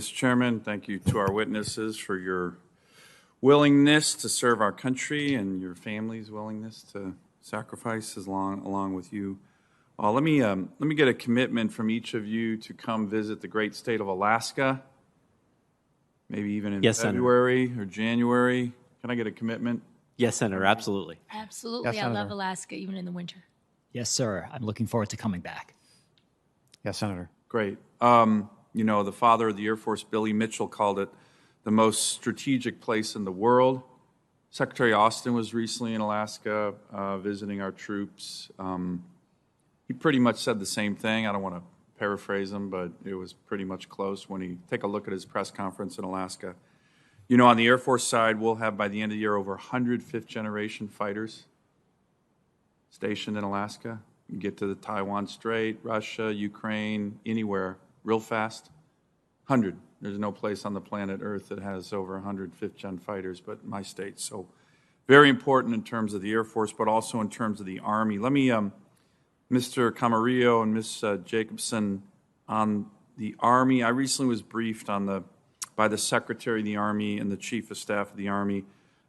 Mr. Chairman. Thank you to our witnesses for your willingness to serve our country and your family's willingness to sacrifice along with you. Let me get a commitment from each of you to come visit the great state of Alaska, maybe even in February or January. Can I get a commitment? Yes, Senator, absolutely. Absolutely. Yes, I love Senator. Alaska, even in the winter. Yes, sir. I'm looking forward to coming back. Yes, Senator. Great. The father of the Air Force, Billy Mitchell, called it the most strategic place in the world. Secretary Austin was recently in Alaska visiting our troops. He pretty much said the same thing. I don't want to paraphrase him, but it was pretty much close when he take a look at his press conference in Alaska. On the Air Force side, we'll have by the end of the year over 100 fifth-generation fighters stationed in Alaska. You get to the Taiwan Strait, Russia, Ukraine, anywhere, real fast. 100. There's no place on the planet Earth that has over 100 fifth-gen fighters but my state. So very important in terms of the Air Force, but also in terms of the Army. Let me, Mr. Camarillo and Ms. Jacobson, on the Army. I recently was briefed by the Secretary of the Army and the Chief of Staff of the Army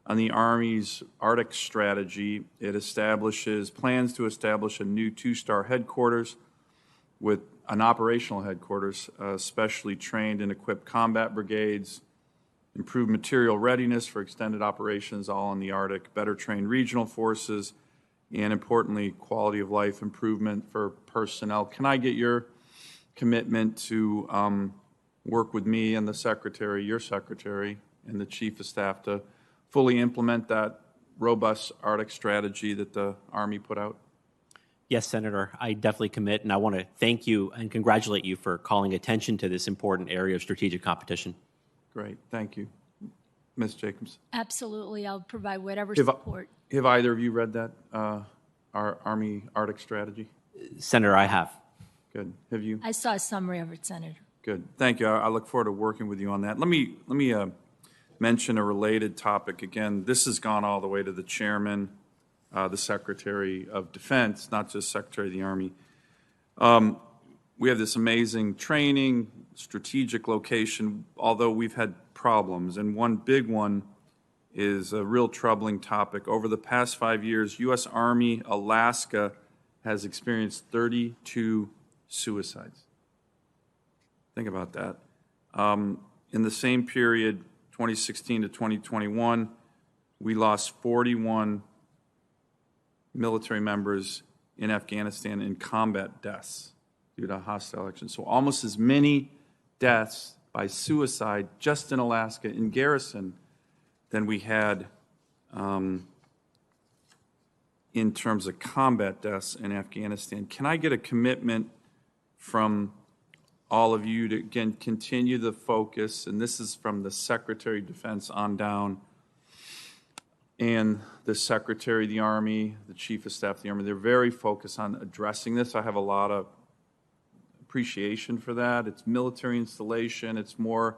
on the Army's Arctic strategy. It plans to establish a new 2-star headquarters with an operational headquarters, specially trained and equipped combat brigades, improved material readiness for extended operations all in the Arctic, better trained regional forces, and importantly, quality of life improvement for personnel. Can I get your commitment to work with me and the Secretary, your Secretary, and the Chief of Staff to fully implement that robust Arctic strategy that the Army put out? Yes, Senator, I definitely commit, and I want to thank you and congratulate you for calling attention to this important area of strategic competition. Great, thank you. Ms. Jacobs? Absolutely. I'll provide whatever support. Have either of you read that, our Army Arctic strategy? Senator, I have. Good. Have you? I saw a summary of it, Senator. Good. Thank you. I look forward to working with you on that. Let me mention a related topic. Again, this has gone all the way to the chairman, the Secretary of Defense, not just Secretary of the Army. We have this amazing training, strategic location, although we've had problems. And one big one is a real troubling topic. Over the past 5 years, U.S. Army Alaska has experienced 32 suicides. Think about that. In the same period, 2016 to 2021, we lost 41 military members in Afghanistan in combat deaths due to hostile action. So almost as many deaths by suicide just in Alaska in garrison than we had in terms of combat deaths in Afghanistan. Can I get a commitment from all of you to, again, continue the focus, and this is from the Secretary of Defense on down, and the Secretary of the Army, the Chief of Staff of the Army, they're very focused on addressing this. I have a lot of appreciation for that. It's military installation. It's more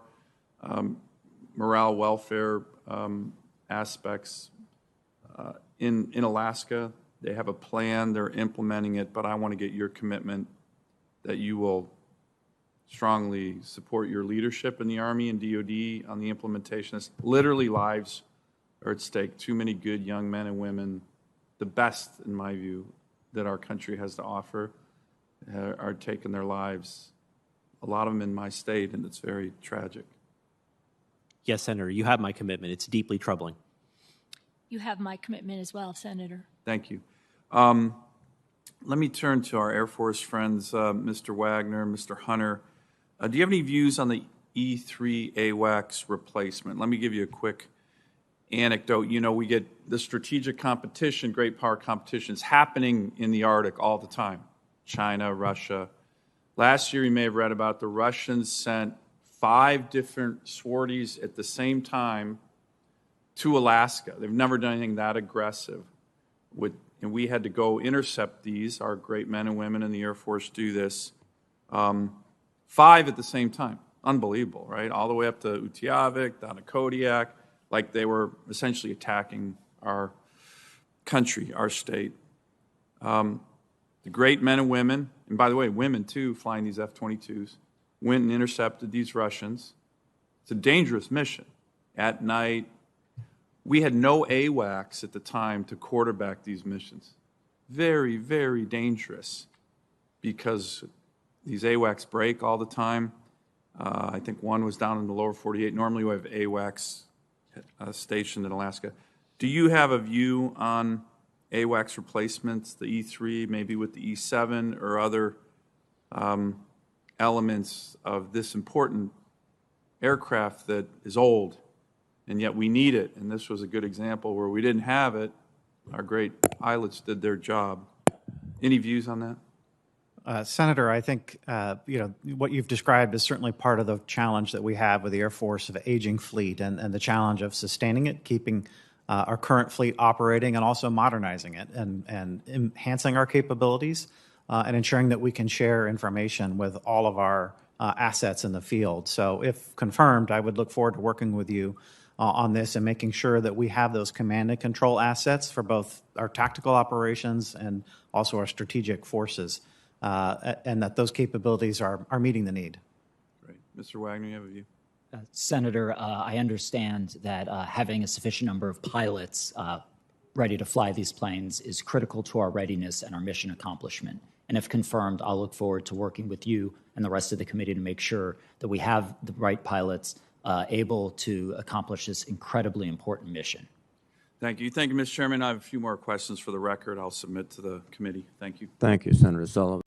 morale, welfare aspects. In Alaska, they have a plan. They're implementing it, but I want to get your commitment that you will strongly support your leadership in the Army and DOD on the implementation. It's literally lives are at stake. Too many good young men and women, the best, in my view, that our country has to offer, are taking their lives, a lot of them in my state, and it's very tragic. Yes, Senator, you have my commitment. It's deeply troubling. You have my commitment as well, Senator. Thank you. Let me turn to our Air Force friends, Mr. Wagner, Mr. Hunter. Do you have any views on the E-3 AWACS replacement? Let me give you a quick anecdote. We get the strategic competition, great power competitions happening in the Arctic all the time. China, Russia. Last year, you may have read about the Russians sent 5 different sorties at the same time to Alaska. They've never done anything that aggressive. And we had to go intercept these. Our great men and women in the Air Force do this. 5 at the same time. Unbelievable, right? All the way up to Utiavik, down to Kodiak, like they were essentially attacking our country, our state. The great men and women, and by the way, women too, flying these F-22s, went and intercepted these Russians. It's a dangerous mission. At night, we had no AWACS at the time to quarterback these missions. Very, very dangerous because these AWACS break all the time. I think one was down in the lower 48. Normally we have AWACS stationed in Alaska. Do you have a view on AWACS replacements, the E3, maybe with the E7 or other elements of this important aircraft that is old, and yet we need it? And this was a good example where we didn't have it. Our great pilots did their job. Any views on that? Senator, I think what you've described is certainly part of the challenge that we have with the Air Force of aging fleet and the challenge of sustaining it, keeping our current fleet operating, and also modernizing it and enhancing our capabilities and ensuring that we can share information with all of our assets in the field. So if confirmed, I would look forward to working with you on this and making sure that we have those command and control assets for both our tactical operations and also our strategic forces, and that those capabilities are meeting the need. Great. Mr. Wagner, you have a view? Senator, I understand that having a sufficient number of pilots ready to fly these planes is critical to our readiness and our mission accomplishment. And if confirmed, I'll look forward to working with you and the rest of the committee to make sure that we have the right pilots able to accomplish this incredibly important mission. Thank you. Thank you, Mr. Chairman. I have a few more questions for the record I'll submit to the committee. Thank you. Thank you, Senator Sullivan.